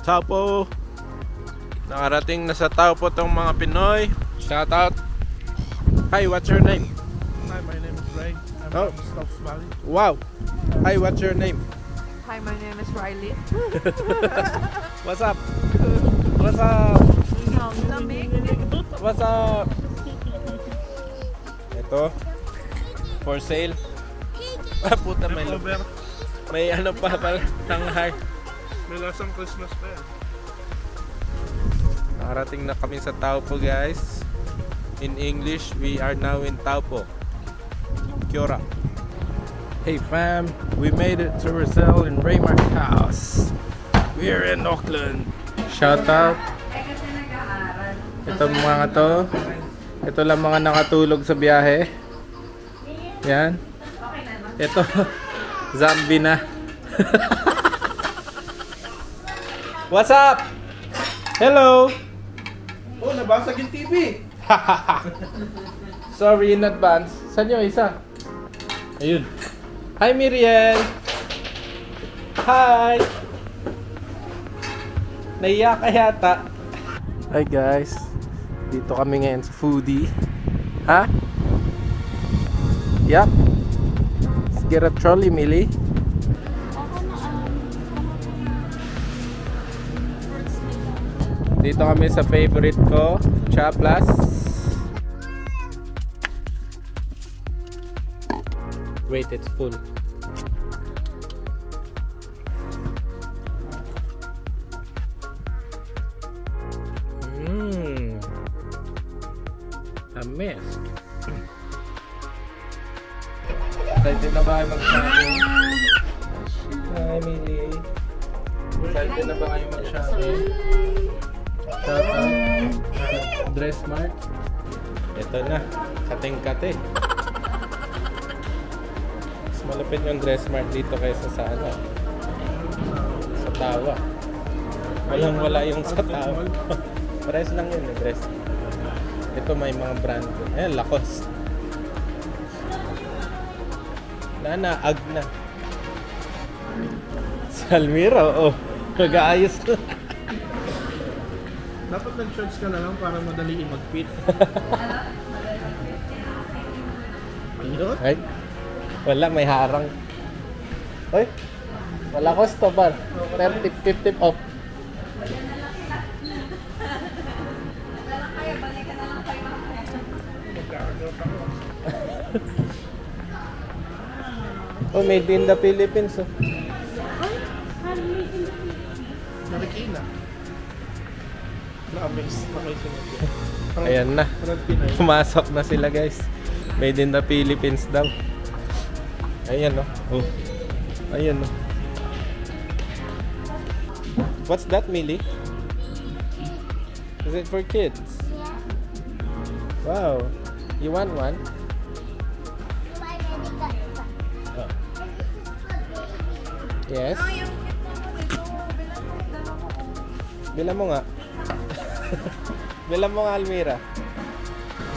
Taupo. Nakarating na sa Taupo tong mga Pinoy. Shout out. Hi, what's your name? Hi, my name is Ray. I'm Oh. from Stokes Valley. Wow. Hi, what's your name? Hi, my name is Riley. What's up? What's up? Lamig. What's up? Ito. For sale. Ah, puta, Over. may ano pa pala. Tanghar. May lasang Christmas pa yan. Nakarating na kami sa Taupo, guys. In English, we are now in Taupo. Kia ora. Hey fam, we made it to Rizal in Raymark House. We're in Auckland. Shout out. Ito mga to. Ito lang mga nakatulog sa biyahe. Yan. Ito. Zombie na. What's up? Hello. Oh, nabasag yung TV! Sorry in advance. Saan yung isa? Ayun. Hi Miriel. Hi. Naiyak ka yata. Hi guys. Dito kami ngayon sa foodie. Ha? Yup. Let's get a trolley, Millie. Dito kami sa favorite ko, Chaplas. Wait, it's full. Tamis. Excited na ba kayo mag-shopping? Hi, Millie. Excited na ba kayo mag-shopping? Dress Mart. Ito na, kating-kate. Mas malapit yung Dress Mart dito kaysa sa ano, sa Tawa. Walang-wala yung sa Tawa. Pares lang yun, dress. Ito may mga brand. Ayan, Lacoste. Ag na. Salmira, oh. Nag-aayos na. Dapat nag-shorts ka na lang para madali mag-fit. Ayun? Ay, wala, may harang. Oy, wala costo ba? 30, 50 off. Oh, made in the Philippines. Oh. Marikina. Na-amaze pa kayo sinunod. Ayan na. Pumasok na sila, guys. Made in the Philippines daw. Ayan, oh. Oh. Ayan, oh. What's that, Millie? Is it for kids? Wow. You want one? Oh. Yes? Bila mo nga. Bila mo nga, Almira.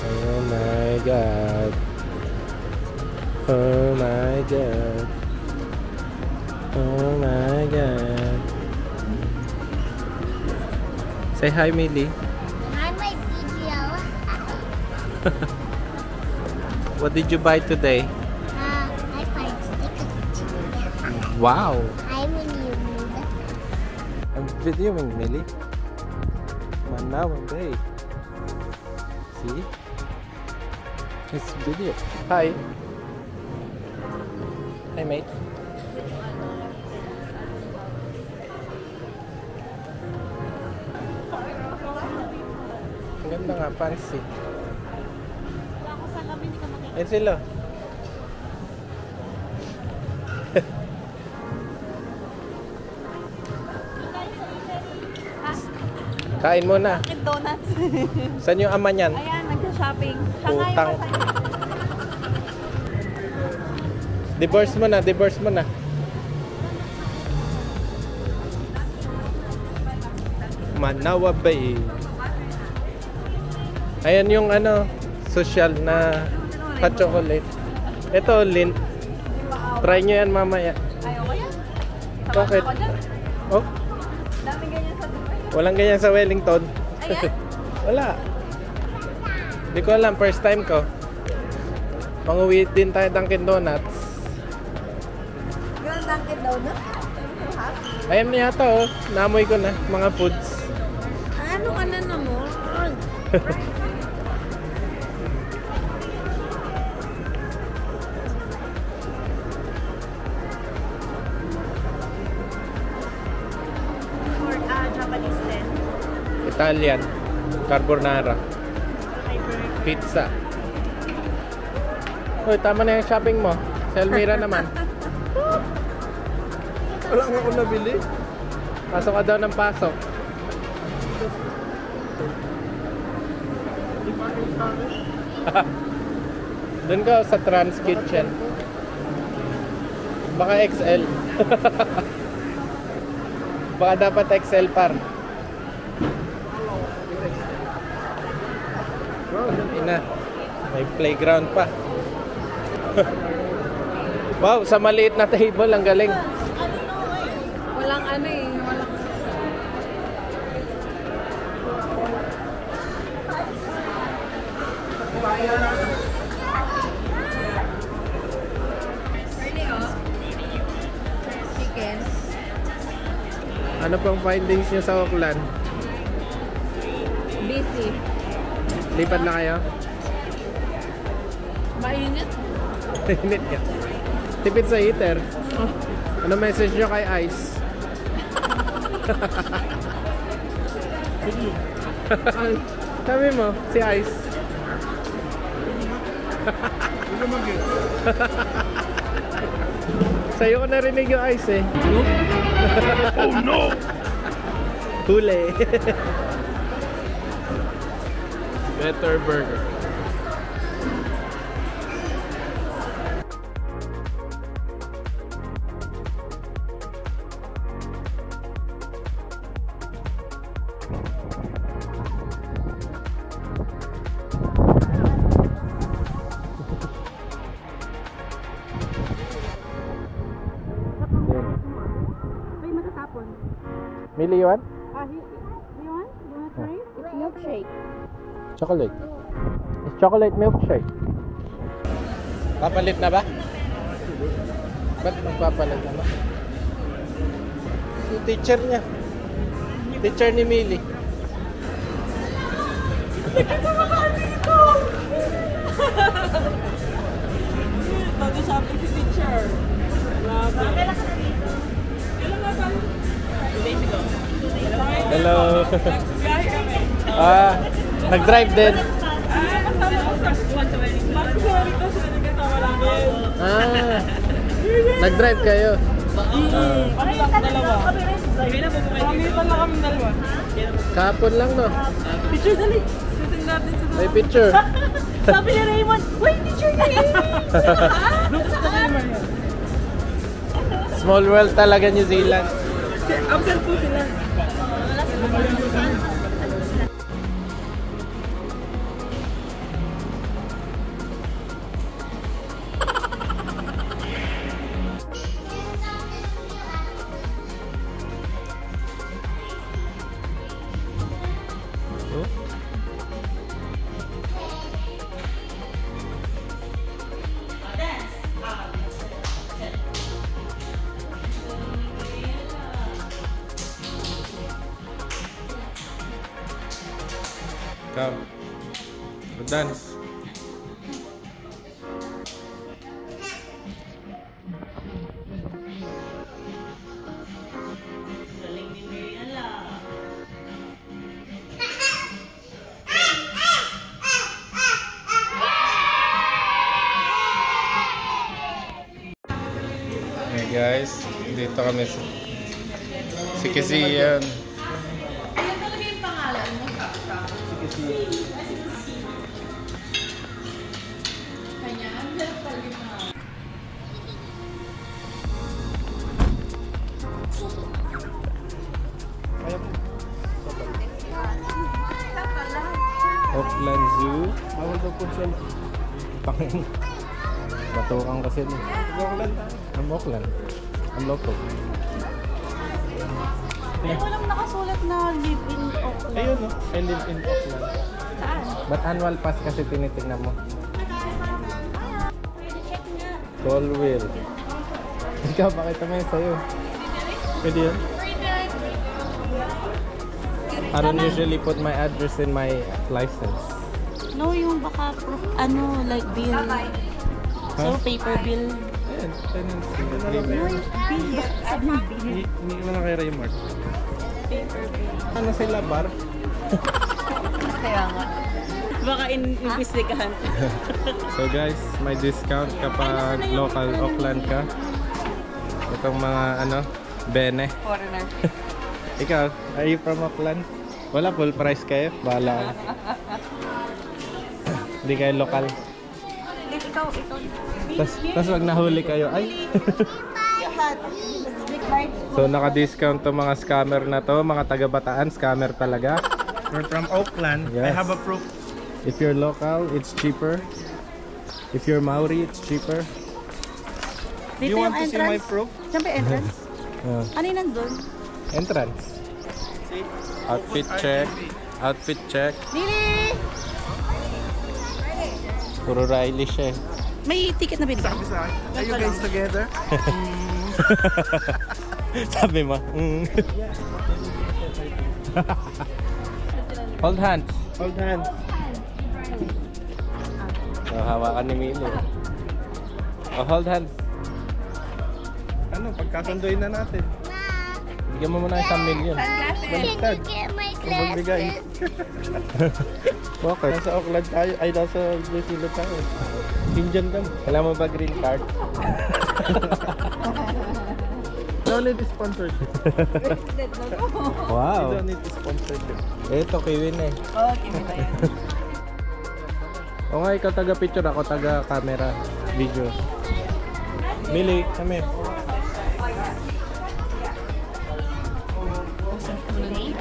Oh my God. Oh my God. Oh my God. Say hi, Millie. Hi, my video. What did you buy today? I find stickers. Wow. I'm in you mood. I'm videoing, Millie. Manaw, day. See? It's video. Hi. Hi, mate. Ang ganda nga, fancy. Ayan sila. Kain mo na. Dunkin' Donuts. Saan yung ama niyan? Ayan, nagsa-shopping. Siya nga Utang. yung masaya. Divorce mo na, divorce mo na. Manawa Bay. Ayan yung ano, social na hot chocolate. Ito, Lint. Try nyo yan mamaya. Ayaw ko yan. Bakit? Ako dyan. Oh, Dami ganyan sa Dubai. Walang ganyan sa Wellington. Ayan. Wala. Hindi ko alam, first time ko. Panguwi din tayo Dunkin Donuts. Ganun Dunkin Donuts. I'm so happy. Ayan na yata oh, naamoy ko na, mga foods. Ano ka na naman? Or Japanese din. Italian, carbonara, pizza. Uy, tama na yung shopping mo. Sa Elmira naman. Wala nga ako nabili. Pasok ka daw ng pasok. Doon ka sa Trans Kitchen. Baka XL. Baka dapat XL par. Ina, may playground pa. Wow, sa maliit na table, ang galing. Walang ano eh. Walang... Really, oh? Chicken. Ano pang findings nyo sa Auckland? Busy. Lipat na kayo? Mainit. Init ka. Tipid sa heater. Ano message nyo kay Ice? Sabi mo, si Ice. Sa'yo ko narinig yung Ice eh. Oh no! Huli. Better burger. May matatapon. Mili yun? You want? You want to try? It's milkshake. Chocolate. It's chocolate milkshake. Papalit na ba? Ba't magpapalit na ba? Yung teacher niya. Teacher ni Mili. Bago shopping si teacher. Hello. Nag-drive din. Nag-drive kayo. Kahapon lang no. Picture dali. Susing natin sa May picture. Sabi ni Raymond, wait, picture niya Small world talaga New Zealand. Absent po sila. Come. Dance. Hey guys, dito kami si Kisiyan. Auckland Zoo. Bawal daw po siya. Pangin. Batukan kasi din. Auckland. Ang Auckland. Ang local. Eh, walang nakasulat na live in Auckland. Ayun, no? I live in Auckland. Saan? Ba't annual pass kasi tinitignan mo? Pwede check nga. Colville. Ikaw, pakita mo yun sa'yo. Pwede yun? I don't usually put my address in my license. No, yung baka proof, ano, like bill. So, paper bill. Ayan, tenancy. No, yung bill. Bakit sabi ng bill? Hindi mo na kay Raymart. Paper bill. Ano sila, bar? Kaya nga. Baka imbestigahan. So guys, may discount kapag local Auckland ka. Itong mga ano, bene. Foreigner. Ikaw, are you from Auckland? Wala, full price kayo? Bahala ka. Hindi kayo local. Ikaw. Tapos wag nahuli kayo. Ay! So naka-discount to mga scammer na to. Mga taga-Bataan, scammer talaga. We're from Auckland. I Yes. have a proof. If you're local, it's cheaper. If you're Maori, it's cheaper. Do you want to see my proof? Saan ba entrance? Ano yung nandun? Entrance. See? Outfit check. Outfit check. Lili! Puro Riley siya eh. May ticket na binigay. Sabi sa akin, are you guys together? Sabi mo. Hold hands. Hold hands. So, hawakan ni Milo. Oh, hold hands. Ano, pagkasunduin na natin. Bigyan mo muna 1,000,000. Can you get my Magbigay. glasses? Okay. Nasa Auckland tayo, ay nasa New Zealand tayo. Indian kami. Kailangan mo ba green card? Don't need sponsorship. You Wow. don't need sponsorship. Ito, kiwin eh. Okay, ba yan? O nga, ikaw taga-picture, ako taga-camera, video. Mili, come here.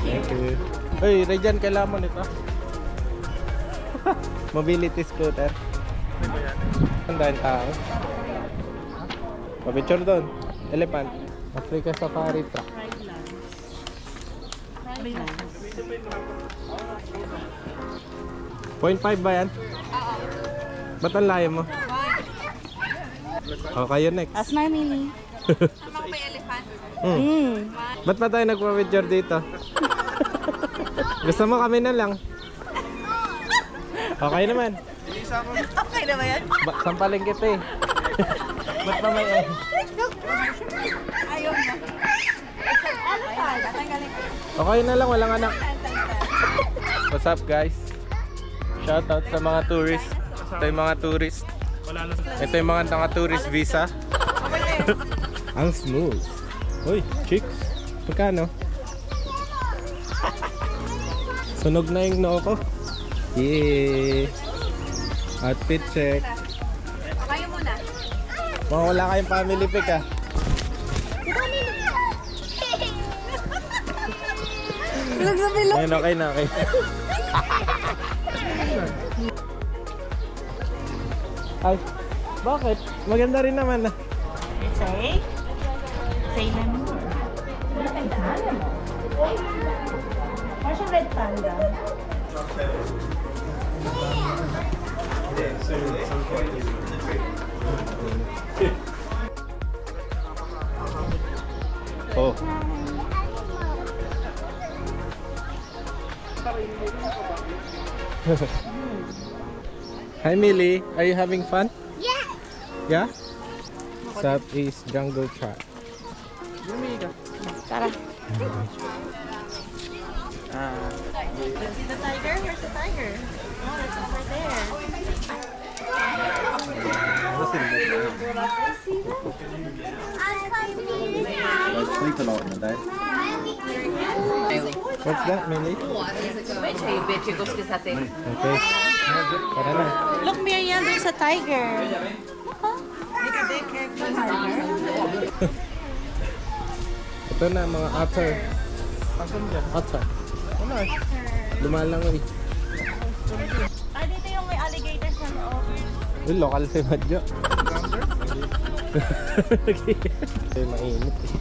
Thank you. Uy, Rejan, kailangan mo nito. Mobility scooter. Ano ba yan? Ang daming tao. Pa-picture doon. Elephant. Africa Safari Truck. 0.5 ba yan? Ba't ang layo mo? O, kayo next. As my mini. Ba't pa tayo nagpa-picture dito? Gusto mo kami na lang? Okay naman. Okay na ba yan? Sampaling kita eh. Ba't pa may eh? Ayaw na. Okay na lang, walang anak. What's up guys? Shoutout sa mga tourist. Ito yung mga tourist. Wala na. Ito yung mga naka-tourist visa. Ang smooth. Uy, chicks. Magkano? Sunog na yung noo ko. Yeah. Outfit check. Kayo muna. Mga wala kayong family pic ah. Bilog na bilog. Ayun, okay na, okay. Ay, bakit? Maganda rin naman ah. Say? Say na mo. Or siya red panda? Oh. Hi Millie, are you having fun? Yeah. Yeah? Southeast Jungle Track. Tara. Ah. See the tiger? Where's the tiger? Oh, it's over there. Sleep a lot in the day. What's that, Millie? Okay. Tara na. Look, Miriam, there's a tiger. Ito na mga otter. Pasan dyan. Otter. Ano eh? Lumalang eh. Ah, dito yung may alligators na loob. Uy, local si Madjo. Ay, mainit eh.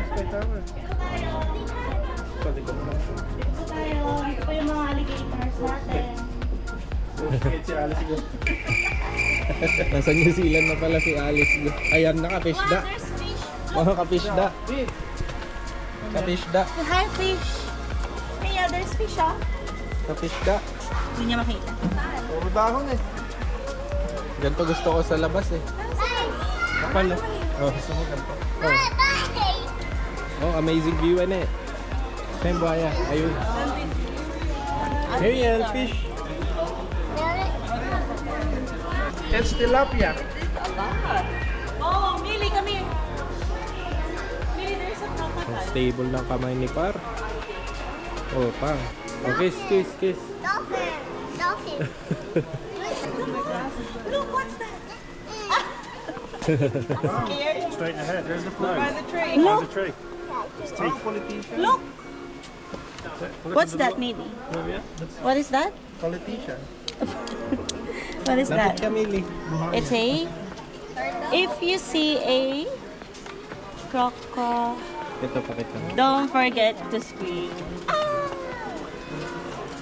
Sky Tower. Nasa New Zealand na pala si Alice. Ayan, naka-fishda. There's fish. Mga ka-fishda. Ka-fishda. Hi, fish. Hey, there's fish, ah. Ka-fishda. Hindi niya makita. Puro dahon eh. Ganito gusto ko sa labas eh. Kapal oh. Oh, gusto mo ganito. Oh, amazing view eh. Saan buhaya? Ayun. Here yan, fish. It's tilapia. Oh, Millie, come here. Millie, there's a crocodile. Stable ng kamay ni Par. Oh, pang. Oh, kiss, kiss, kiss. Dolphin. Dolphin. Look, what's that? Scared? Straight ahead. There's the flag. By the tree. There's Look, the tree. Take politician. look. What's that, Millie? What is that? Politician. What is Lapit that? ka, Millie. It's a... If you see a crocodile, Ito, pakita mo. don't forget to scream.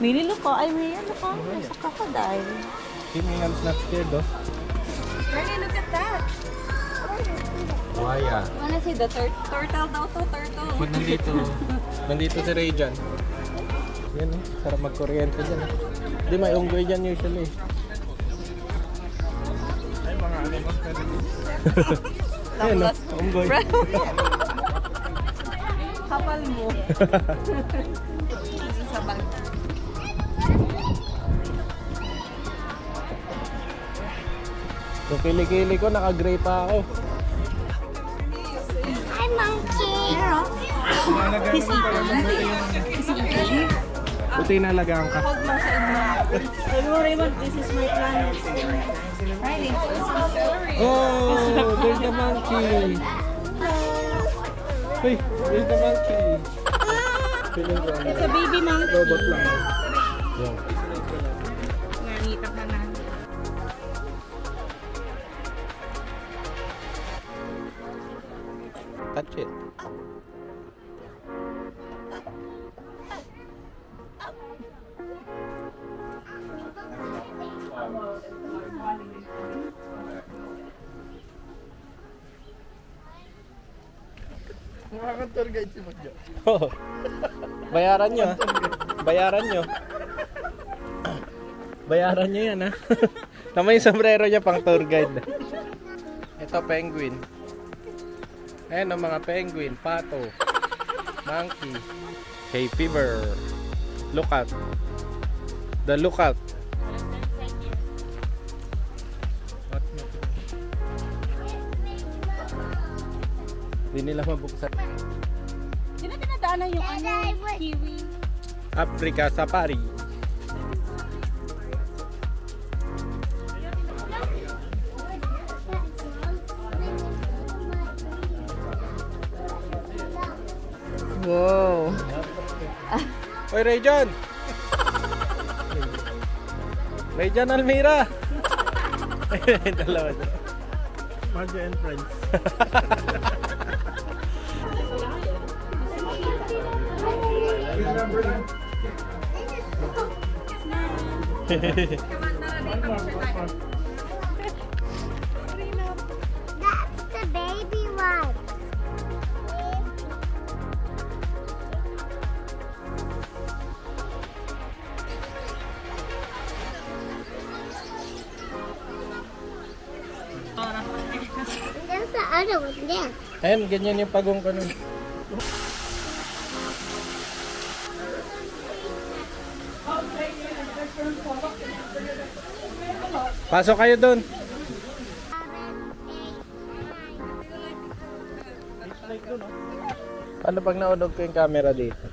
Millie, look, oh. Ay, Millie, look, oh. There's a crocodile. Kimi, I'm not scared, oh. Millie, look at that. Buhaya. Wanna see the turtle daw to, turtle. Ba't nandito si Ray dyan? Yan oh, sarap magkuryente dyan oh. Hindi, may unggoy dyan usually. Ay, mga animal ka rin. Ayan oh, unggoy. Kapal mo. Sa bag. Yung kilikili ko, naka-gray pa ako. Hi, monkey. He's eating. He's eating. Buti nalagaan ka. Hold mo sa inyo. Don't worry, Raymond. This is my planet. Riley. Oh, there's the monkey. Hey, there's the monkey. Feeling ko It's a baby monkey. robot lang. Yan. Nanita ka na. Touch it. Makaka-tour guide si Magjo. Oh. Bayaran nyo. Bayaran nyo. Bayaran nyo yan ha. Tama yung sombrero niya pang tour guide. Ito penguin. Ayan ang mga penguin. Pato. Monkey. Hay fever. Lookout. The lookout. Hindi nila mabuksan. Di na tinadaanan yung kiwi. Africa Safari. Wow. Hoy, Rayjon! Rayjon Almira! Dalawa dyan. Magjo and friends. That's the baby one. There's the other one there. Ayan, ganyan yung pagong ko nun. Pasok kayo dun. Paano pag naunod ko yung camera dito?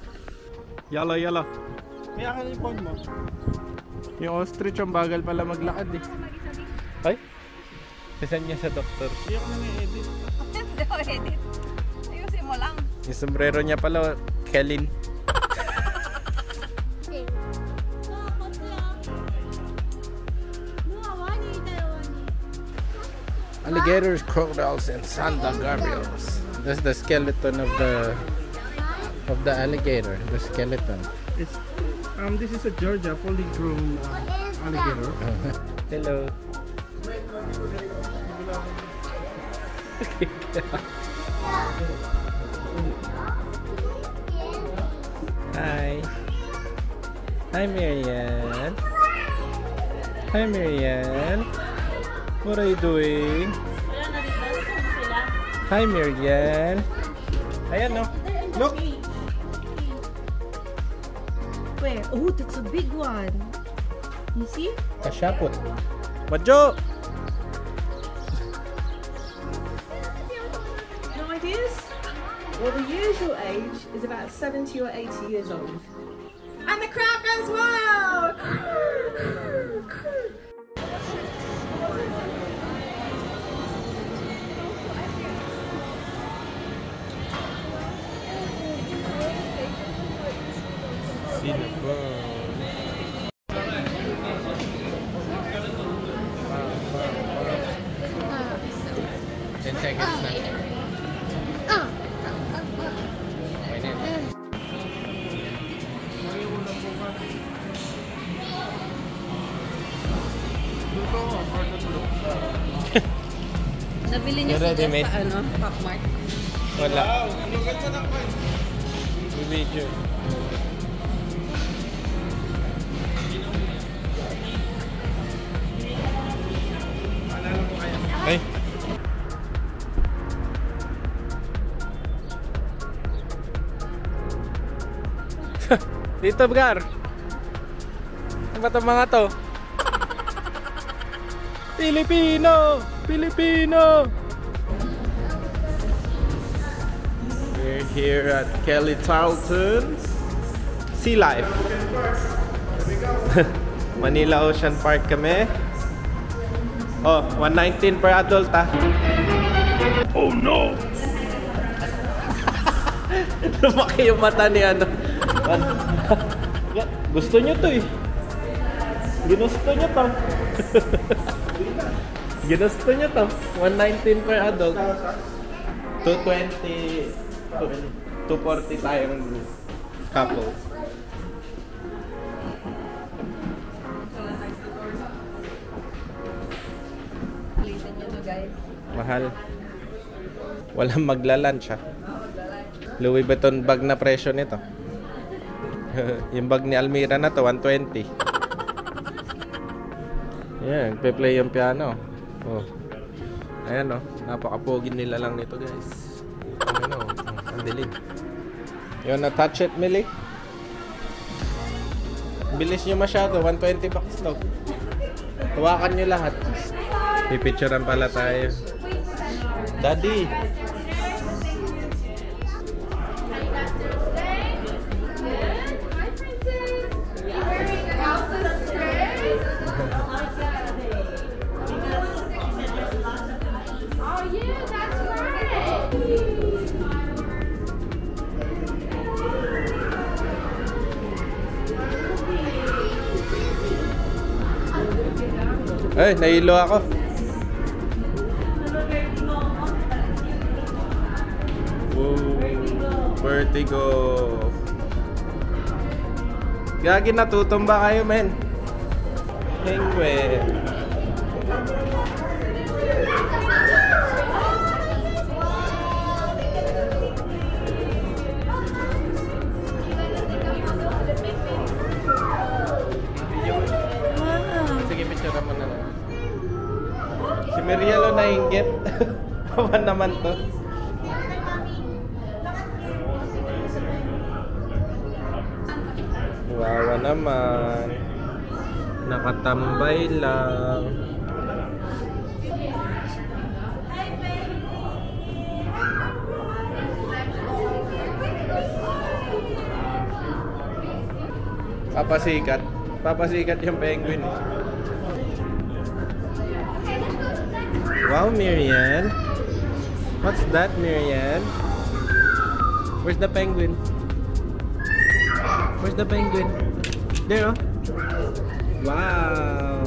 Yalo, yalo. May akin yung phone mo. Yung ostrich ang bagal pala maglakad eh. Ay? Kasan niya sa doktor. Hindi ako nang-edit. Hindi ko edit. Ayusin mo lang. Yung sombrero niya pala, Kelin. Alligators, crocodiles, and Santa Gabriels. That's the skeleton of the alligator. The skeleton. It's this is a Georgia fully grown Alligator. Hello. Hi. Hi, Marianne. Hi, Marianne. What are you doing? Hi, Marianne. Ayan, no? Look. Where? Oh, that's a big one. You see? Kasyapot. Madjo! No ideas? Well, the usual age is about 70 or 80 years old. And the crowd goes wild! Cinnabon. 10 seconds na. Okay na yan. Nabili niyo You're ready, siya mate? sa ano, Pop Mart. Wala. Video. Ay. Dito, Bgar. Ano ba itong mga to? Pilipino! Pilipino! We're here at Kelly Tarleton's Sea Life. Manila Ocean Park kami. Oh, 119 per adult ah. Oh no! Lumaki yung mata ni ano. Gusto nyo to eh. Ginusto nyo to. Ginusto nyo to. 119 per adult. 220, 240 tayong couple. Mahal. Walang magla-lunch ha. Louis Vuitton bag na presyo nito. Yung bag ni Almira na to 120. Yan, nagpe-play yung piano. Oh. Ayan oh, napaka-pogi nila lang nito guys. Ano, ang dilim. You wanna touch it, Millie? Bilis nyo masyado, 120 bucks daw. Hawakan nyo lahat. Pipicturean pala tayo. Daddy! Ay, nahilo ako. Vertigo. Gagi, natutumba kayo, men. Penguin. Sige, picture mo na lang. Si Mirielo nainggit. Kawan naman to. Wawa naman. Nakatambay lang. Papasikat. Papasikat yung penguin. Wow, Marianne. What's that, Marianne? Where's the penguin? Where's the penguin? There, oh. Wow.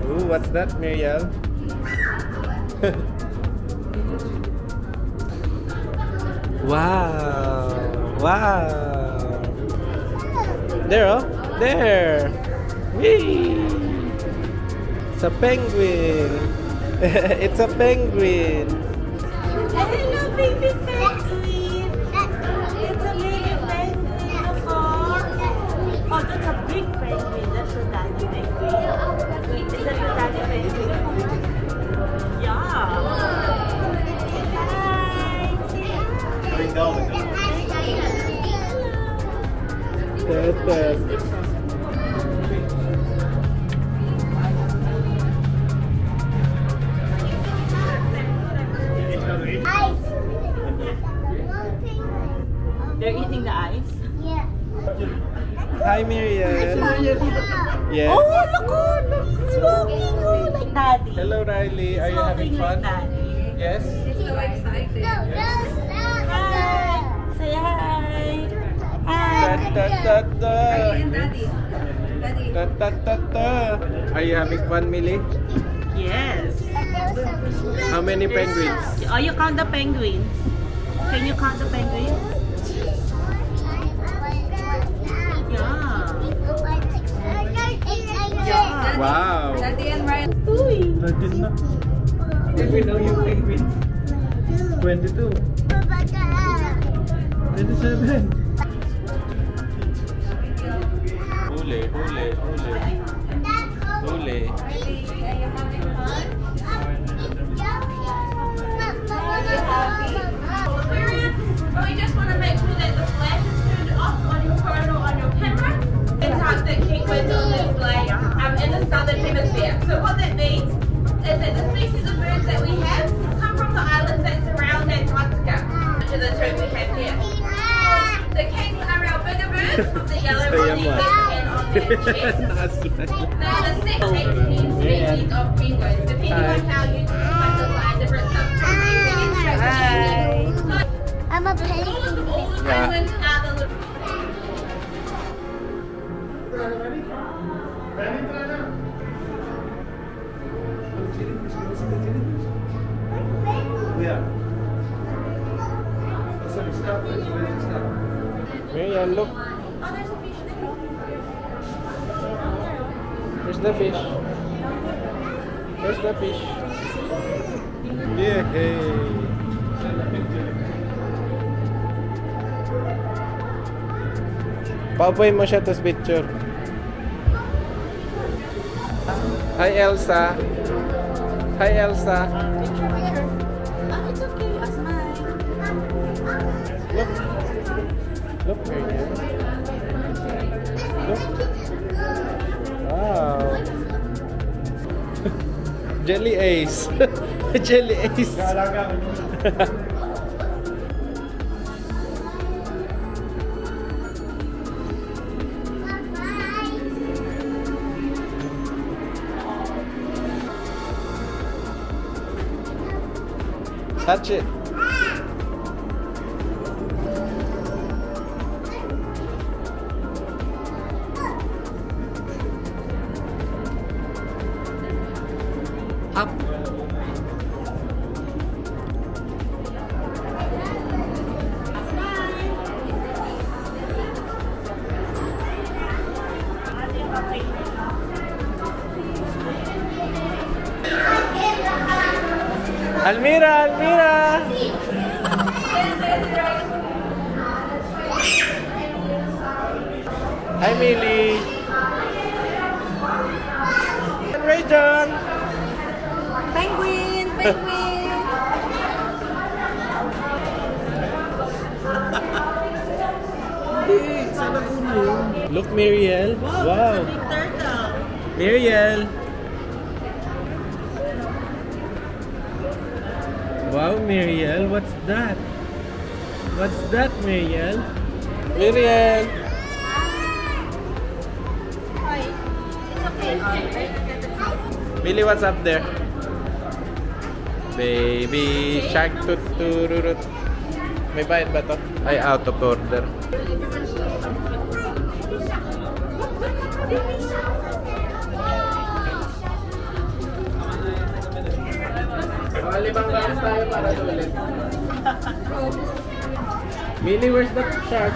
Ooh, what's that, Marielle? Wow! Wow! There, oh! There! Whee! It's a penguin! It's a penguin! Hello, baby penguin! It's a baby penguin, oh, that's a big penguin. That's a daddy penguin. Is that your daddy penguin? Yeah. They're eating the ice. Yeah. Hi, Miriam! Yes? Oh, look! Smoking, oh, like daddy. Hello, Riley. Are you having Smoking like fun? daddy. Yes? No, Say hi. Are you having fun, Millie? Yes. How many penguins? Oh, you count the penguins. Can you count the penguins? Yeah. Wow! Daddy and Ryan. Every now you penguins. 22. 27. Huli, huli, huli. Huli. We just want to make sure that the flash is turned off on your phone or on your camera. And type that penguins on display in the southern hemisphere. So what that means is that the species of birds that we have come from the islands that surround Antarctica. Which are the two we have here. The kings are our bigger birds with the yellow on their head and on their chest. They are the 6 species of penguins, depending on how you classify different subspecies. I'm a penguin. Penguins are the little Miriam, look. Where's the fish? Where's the fish? Yay! Paupuin mo siya tas picture. Hi, Elsa. Hi, Elsa. It's okay. That's mine. Look. Look, Miriam. Look. Wow. Jelly Ace. Jelly Ace. Touch it. Up. Almira, Almira. Hi, Millie. Rayjon. Penguin, penguin. Look, Miriel. Wow. Big turtle. Miriel. Wow, Miriel. What's that? What's that, Miriel? Miriel. Hi. It's okay. Millie, what's up there? Baby shark toot tururut. May bayad ba to? Ay, out of order. Mga 5 games tayo para ulit. Millie, where's the shark?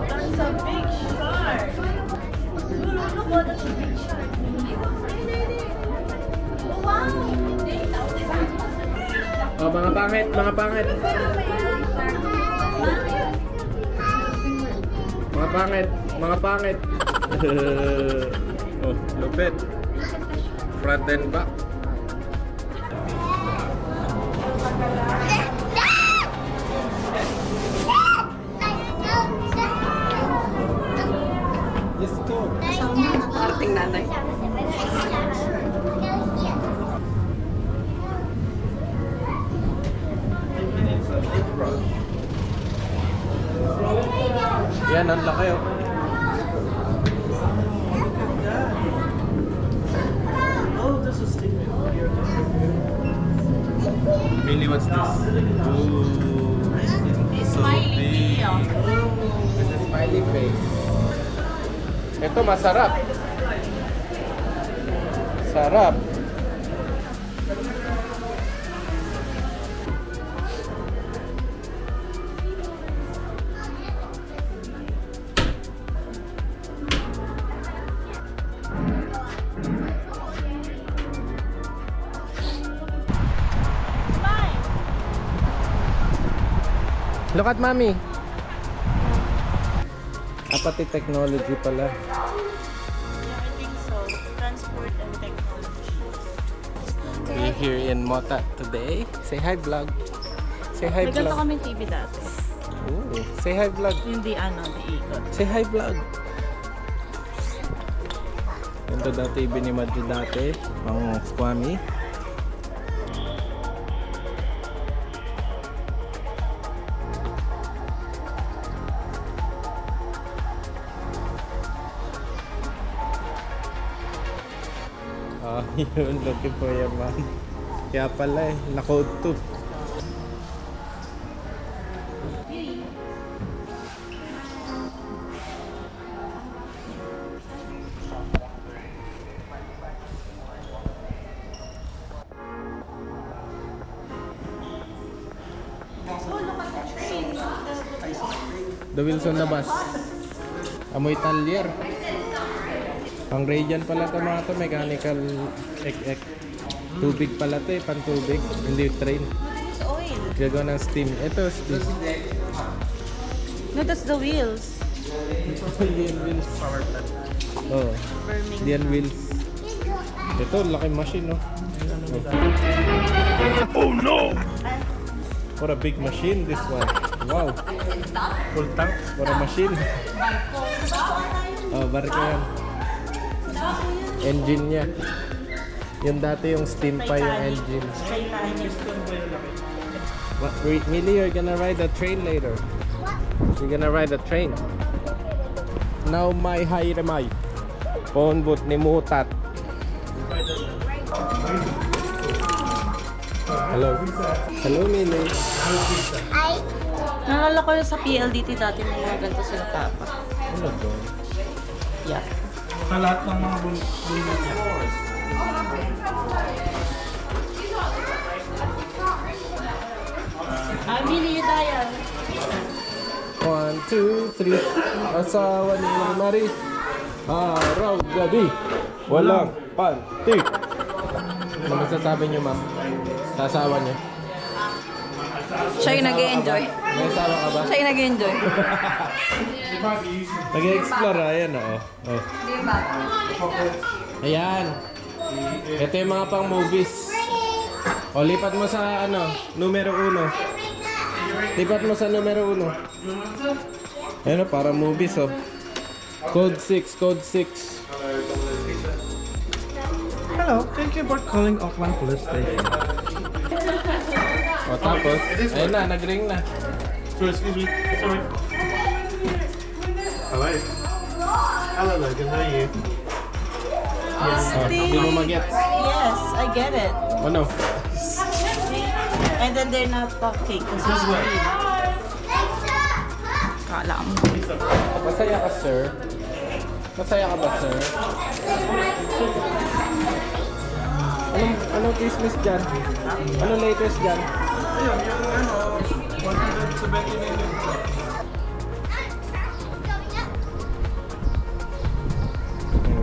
That's a big shark. Look, oh, that's a big shark. Oh, mga pangit, mga pangit. Mga pangit, mga pangit. Oh, lupit. Front and back. Let's go. Parating nanay. Yan, ang laki oh. Oh, this is Stephen. Millie, what's this? Ooh. Smiley face. This is smiley face. Ito masarap. Sarap. Look at mommy. Pati technology pala. Yeah, I think so. Transport and technology. We're here in Mota today. Say hi vlog. Say hi May ganito vlog. kaming TV dati. Ooh. Say hi vlog. Hindi di ikot. Say hi vlog. Ito daw TV ni Madju dati. Pang Squammy. Ah, yun. Looking for your mom. Kaya pala eh. Na-code to. The Wilson na bus. Amoy talyer. Ang radian pala ito mga ito, mechanical ek-ek. Tubig pala ito eh, pantubig. Hindi train. It's oil. Gagawa ng steam. Ito steam. No, that's the wheels. Dian wheels. Oh, Dian wheels. Ito, laki machine no. Oh no! What a big machine this one. Wow. Full tank for a machine. Oh, barko yan. Engine niya. Yung dati yung steam pa yung engine. What, Millie, you're gonna ride a train later. You're gonna ride a train. Now my hi remay. Ponbot ni Mutat. Hello. Hello, Millie. Ay, Nalala ko yung sa PLDT dati may mga ganito sila papa. Ano to? Yeah. Sa lahat ng mga bulbul niya. Mili yun yan. 1, 2, 3. Asawa ni Marie. Araw gabi. Walang panty. Ano masasabi niyo, ma'am? Sa asawa niyo? Siya yung nag-enjoy. May asawa ka ba? Siya yung nag-enjoy. Nag-explore, ayan o. Oh. Ayan. Ito yung mga pang movies. O, lipat mo sa ano, numero 1. Lipat mo sa numero 1. Ayan o, para movies o. Code 6, code 6. Hello, thank you for calling Auckland Police Station. O, tapos, ayun na, nag-ring na. So, excuse me. Sorry. Hello. Hello, Logan. How are you? O, hindi mo mag-gets. Yes, I get it. Ano? And then they're not talking. Kala mo. Masaya ka, sir? Masaya ka ba, sir? Anong Christmas dyan? Anong latest dyan? Ayun, yung ano, 179.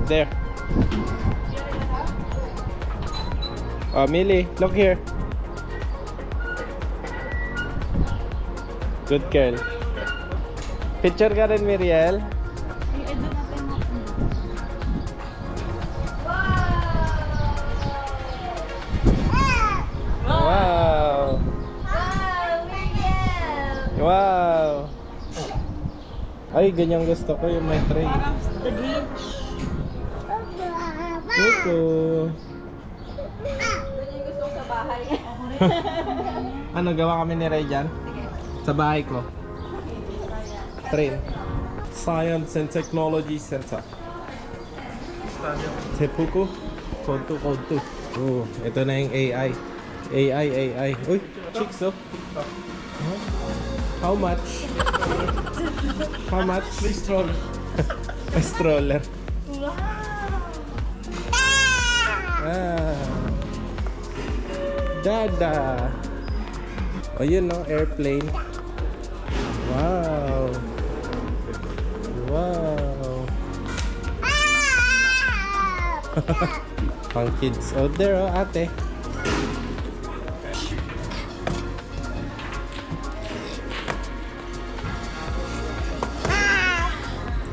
There. Oh, Millie, look here. Good girl. Picture ka rin, Miriel. Wow! Wow! Ay, ganyan gusto ko yung may tray. The Grinch. Kuko. Ano, gawa kami ni Ray dyan? Sa bahay ko. Train. Science and Technology Center. Seppuku. Kontu. Oh, ito na yung AI. AI. Uy, chicks oh. Huh? How much? How much? May stroller. May stroller. Ah. Dada. Oh, yun no, airplane. Wow. Pang kids. Oh, there oh, ate.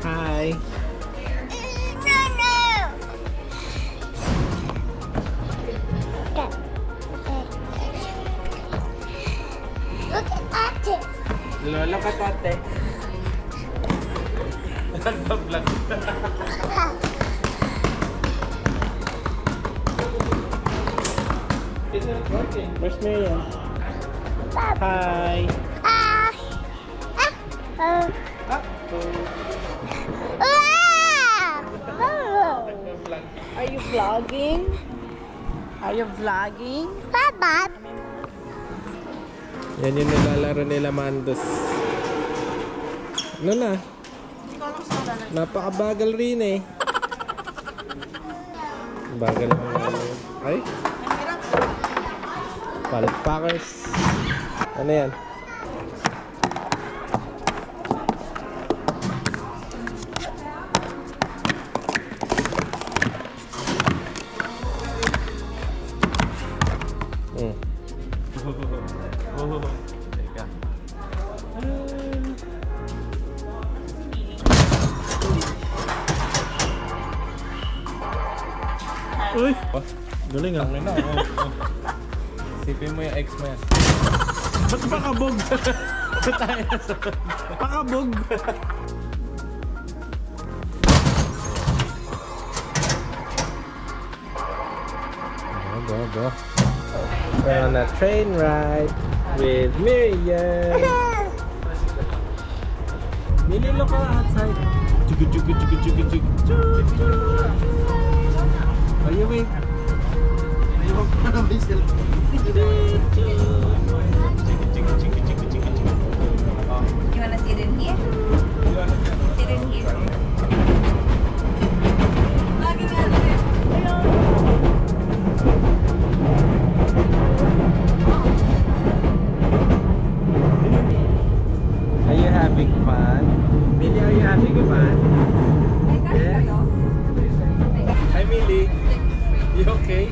Hi. Lola ka tate. Nagpa-vlog. It's not working. Where's Miriam? Hi. Are you vlogging? Are you vlogging? Bye-bye. Yan yung nilalaro nila Mandos. Ano na? Napakabagal rin eh. Bagal lang. Ay? Palpackers. Ano yan? Teka. Uy! Galing ah. Sipin mo yung ex mo yan. Ba't pakabog? Pakabog! Go. We're on a train ride with Miriam. Mili, look outside. Chug. Are you wait? Ayoko pa na may cellphone. You wanna sit in here? Sit in here. Vlogging out there. Are you having fun? Mili, are you having fun? Yes. Hi, Mili. You okay?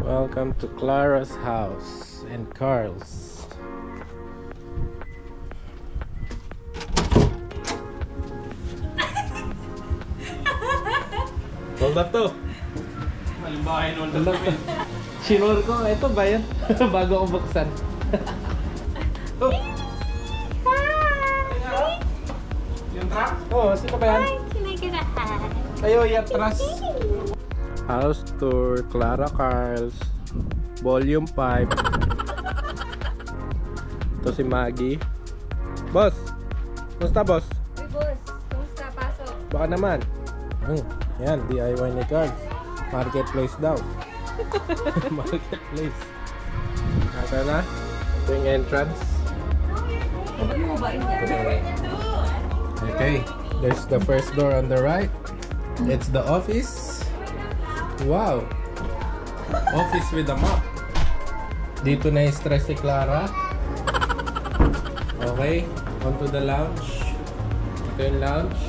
Welcome to Clara's house and Carl's. Hold up to. Malimbahin on the Hold up to. Sinur ko, ito ba yan? Bago ko buksan. Oh. Yung truck? Oh, sino ba yan? Can I get a hat? Ayo, yatras. House tour, Clara Carl's, Volume 5. Ito si Maggie. Boss! Kumusta, boss? Uy, boss. Kumusta? Pasok. Baka naman. Yan, DIY ni Carl. Marketplace daw. Marketplace. Ito na. Ito yung entrance. Ano mo ba? Okay. There's the first door on the right. It's the office. Wow. Office with a map. Dito na stress si Clara. Okay. On to the lounge. Ito yung lounge.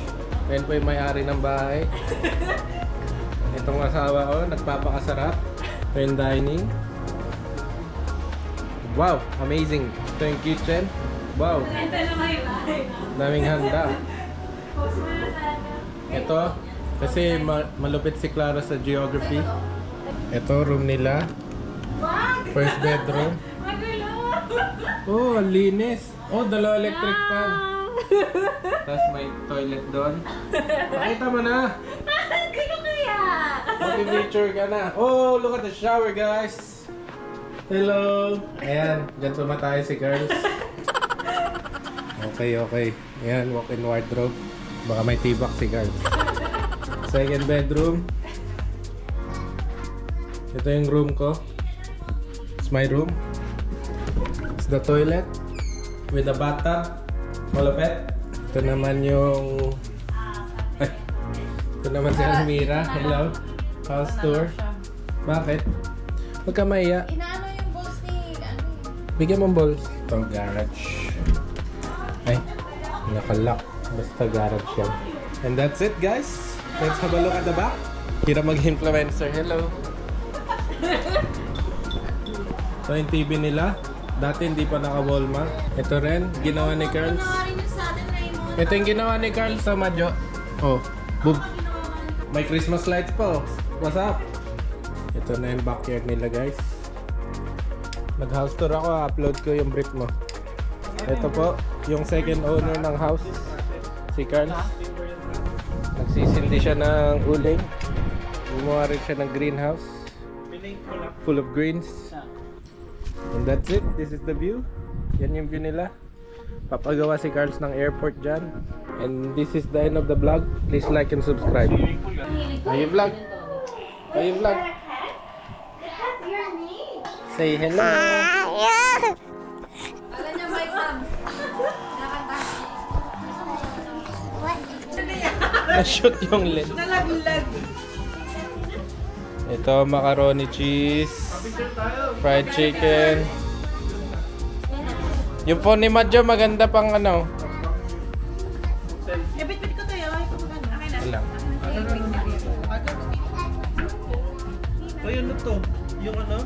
Ayan po yung may-ari ng bahay. Itong asawa ko, nagpapakasarap. Ito yung dining. Wow, amazing. Ito yung kitchen. Wow. Daming handa. Ito, kasi malupit si Clara sa geography. Ito, room nila. First bedroom. Oh, linis. Oh, dalawa electric fan. Tapos may toilet doon. Nakita mo na. Mag-picture ka na. Oh, look at the shower, guys. Hello. Ayan, dyan tayo si girls. Okay. Ayan, walk-in wardrobe. Baka may tibak si girls. Second bedroom. Ito yung room ko. It's my room. It's the toilet with a bathtub. Malapit. Ito naman yung... Ito naman si Almira. Hello. House tour. Bakit? Huwag ka maiya. Inaano yung balls ni... Bigyan mong balls. Ito garage. Ay, nakalock. Basta garage yan. And that's it, guys. Let's have a look at the back. Hira mag-influencer. Hello. Ito yung TV nila. Dati hindi pa naka-wall mount. Ito rin, ginawa ni Carl. Ito yung ginawa ni Carl sa Madjo. Oh, boob. May Christmas lights pa. What's up? Ito na yung backyard nila, guys. Nag-house tour ako. Upload ko yung brief mo. Ito po, yung second owner ng house. Si Carl. Nagsisindi siya ng uling. Gumawa rin siya ng greenhouse. Full of greens. And that's it. This is the view. Yan yung view nila. Papagawa si Carls ng airport dyan. And this is the end of the vlog. Please like and subscribe. Are you vlog? Are you vlog? Say hello. Na-shoot yung lid. Nalaglag. Ito, macaroni cheese, fried chicken. Yung phone ni Madjo maganda pang ano. Bit-bit ko tayo. Okay na. Ilang. Ay, ano to? Yung ano?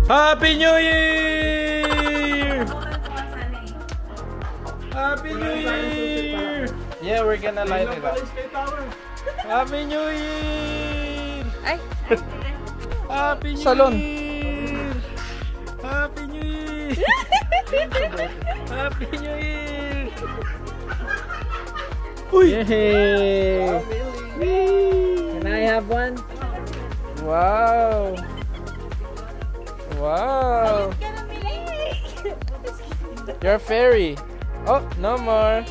Happy New Year! Happy New Year! Yeah, we're gonna light it up. Happy New Year! Ay! Happy New Salon. Year! Happy New Year! Happy New Year! Uy! Yay! Can I have one? Wow! Wow! You're a fairy. Oh, no more.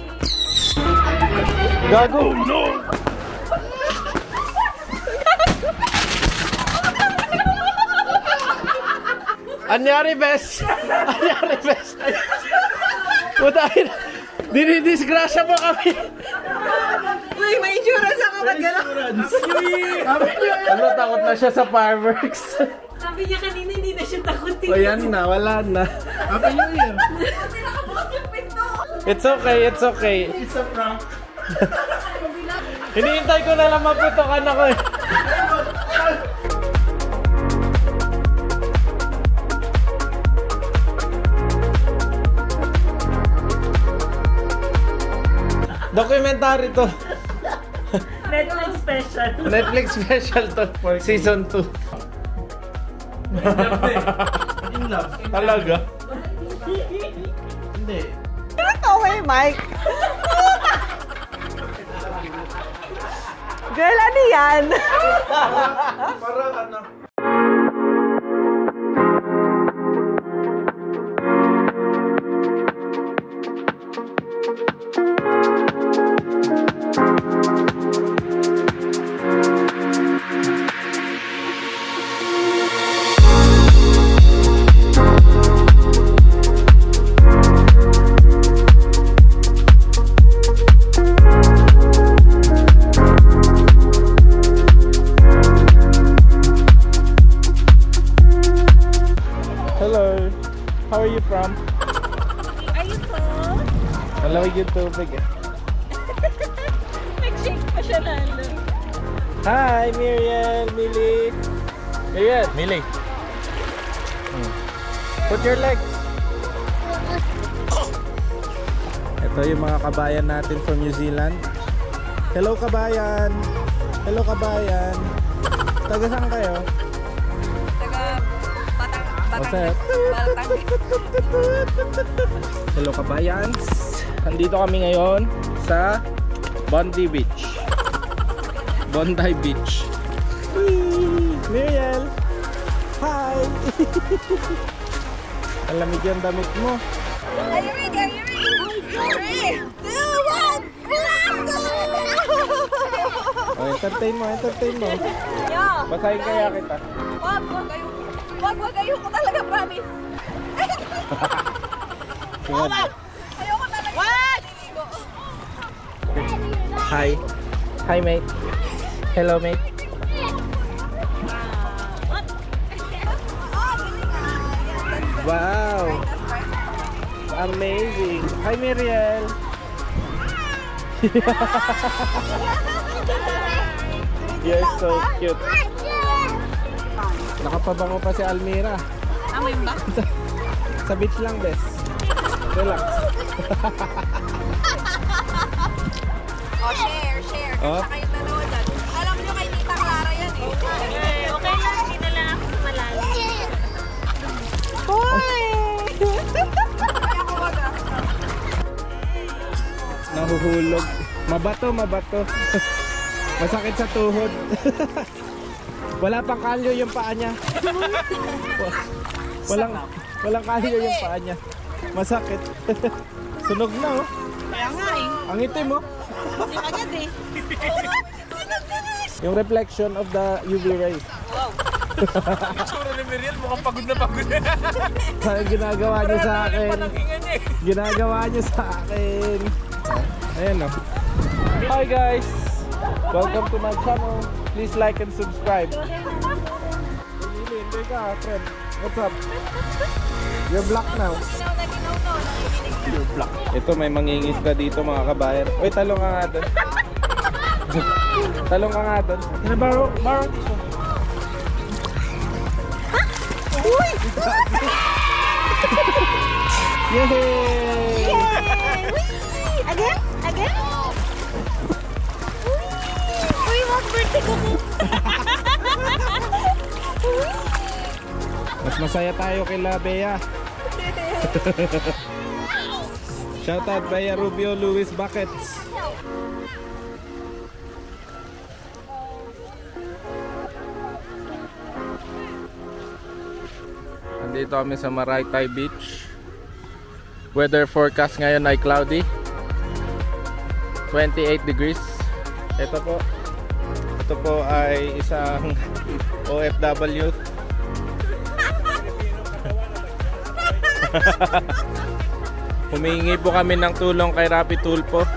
Gago! Oh, no! Anyari, bes! Anyari, bes! Putahin! Dinidisgrasya mo kami! Uy, may insurance ako ba't gano'n? Ano, takot na siya sa fireworks. Sabi niya kanina hindi na siya takot. O yan na, wala na. Happy New Year! It's okay, it's okay. It's a prank. Hinihintay ko na lang maputokan ako eh. Documentary to. Netflix special. Netflix special to. Season 2. In love. Talaga? Hindi. Okay, Mike. Girl, ano yan? Para ano? you from? Are you cold? Malamig yung tubig eh. Nag-shake pa siya lalo. Hi, Miriam, Millie. Miriam, Millie. Put your legs. Ito yung mga kabayan natin from New Zealand. Hello kabayan. Hello kabayan. Taga saan kayo? Batangas. Hello kabayan. Nandito kami ngayon sa Bondi Beach. Bondi Beach. Miriel. Hi. Ang lamig yung damit mo. Are you ready? Are you ready? 3, 2, 1, let's go! Oh, entertain mo, entertain mo. Yeah. Basahin kaya kita. Wag kayo ko talaga, promise. Tingnan. Ayoko talaga. What? Hi. Hi mate. Hello mate. Wow. Amazing. Hi Miriel. You're so cute. Nakapabango pa si Almira. Amoy ba? Sa beach lang, bes. Relax. Share. Oh. Sa kayong dalawa dyan. Alam nyo kay Tita Clara yan eh. Okay lang, hindi na lang ako sa malalim. Ako wag ah. Nahuhulog. Mabato. Masakit sa tuhod. Wala pang kalyo yung paa niya. Walang kalyo yung paa niya. Masakit. Sunog na oh. Kaya nga eh. Ang itim oh. Hindi agad eh. Yung reflection of the UV rays. Tsura ni Miriel, mukhang pagod na pagod. Ang ginagawa niyo sa akin. Ginagawa niyo sa akin. Ayan oh. Hi guys. Welcome to my channel. Please like and subscribe. What's up? You're black now. You're black. Ito may mangingisda dito mga kabayan. Uy, talong ka nga doon. Talong ka nga doon. Baro tissue. Uy! Yay! Again? Uy, wag birthday ko. Mas masaya tayo kila Bea. Shoutout Bea Rubio Luis Buckets. Nandito kami sa Maraytay Beach. Weather forecast ngayon ay cloudy. 28 degrees. Ito po ay isang OFW. Humingi po kami ng tulong kay Rapi Tulpo.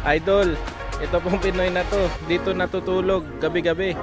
Idol, ito pong Pinoy na to. Dito natutulog gabi-gabi.